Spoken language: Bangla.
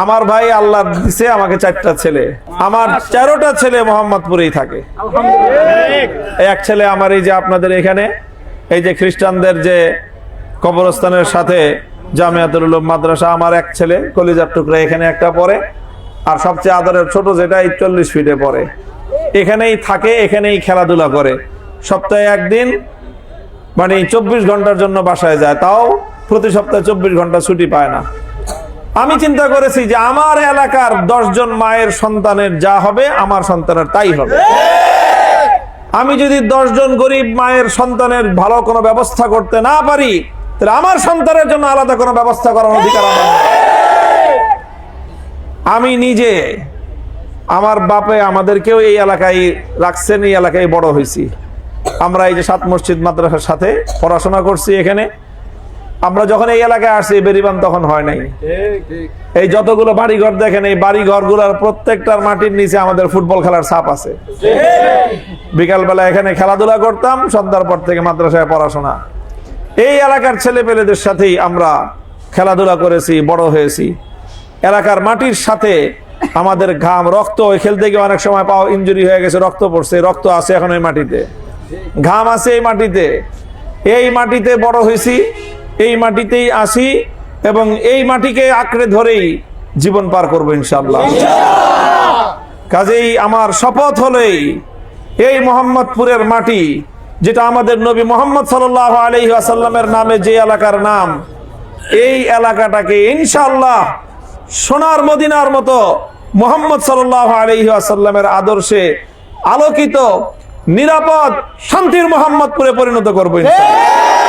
আমার ভাই আল্লাহ দিছে আমাকে 4টা ছেলে, আমার 13টা ছেলে মোহাম্মদপুরেই থাকে। এক ছেলে আমার এই যে আপনাদের এখানে এই যে খ্রিস্টানদের যে কবরস্থানের সাথে জামিয়াতুল উলুম মাদ্রাসা, আমার এক ছেলে কলিজার টুকরা এখানে একটা পড়ে, আর সবচেয়ে আদরের ছোট যেটা 40 ফিটে পড়ে, এখানেই থাকে, এখানেই খেলাধুলা করে। সপ্তাহে একদিন মানে 24 ঘন্টার জন্য বাসায় যায়, তাও প্রতি সপ্তাহে 24 ঘন্টা ছুটি পায় না। আমি চিন্তা করেছি যে আমার এলাকার 10 জন মায়ের সন্তানের যা হবে আমার সন্তানের তাই হবে। আমি যদি 10 জন গরিব মায়ের সন্তানের ভালো কোনো ব্যবস্থা করতে না পারি, তাহলে আমার সন্তানের জন্য আলাদা কোনো ব্যবস্থা করার অধিকার আমার নেই। আমি নিজে, আমার বাপে আমাদেরকেও এই এলাকায় রাখছেন, এই এলাকায় বড় হয়েছি আমরা। এই যে 7 মসজিদ মাদ্রাসার সাথে পড়াশোনা করছি এখানে। আমরা যখন এই এলাকায় আসছি বেরিবান তখন হয় নাই। এই যতগুলো বাড়িঘর দেখেন, এই বাড়ি ঘরগুলোর প্রত্যেকটার মাটির নিচে আমাদের ফুটবল খেলার ছাপ আছে। বিকালবেলা এখানে খেলাধুলা করতাম, সন্ধ্যার পর থেকে মাদ্রাসায় পড়াশোনা। এই এলাকার ছেলে পেলেদের সাথেই আমরা খেলাধুলা করেছি, বড় হয়েছি। এলাকার মাটির সাথে আমাদের ঘাম, রক্ত, ওই খেলতে গিয়ে অনেক সময় পাও ইনজুরি হয়ে গেছে, রক্ত পড়ছে, রক্ত আছে এখন ওই মাটিতে, ঘাম আছে এই মাটিতে। এই মাটিতে বড় হয়েছি, এই মাটিতেই আসি, এবং এই মাটিকে আঁকড়ে ধরেই জীবন পার করবো ইনশাআল্লাহ। কাজেই আমার শপথ হলেই এই মোহাম্মদপুরের মাটি, যেটা আমাদের নবী মুহাম্মদ সাল্লাল্লাহু আলাইহি ওয়াসাল্লামের নামে যে এলাকার নাম, এই এলাকাটাকে ইনশাআল্লাহ সোনার মদিনার মতো মুহাম্মদ সাল্লাল্লাহু আলাইহি ওয়াসাল্লামের আদর্শে আলোকিত, নিরাপদ, শান্তির মোহাম্মদপুরে পরিণত করবো ইনশাআল্লাহ।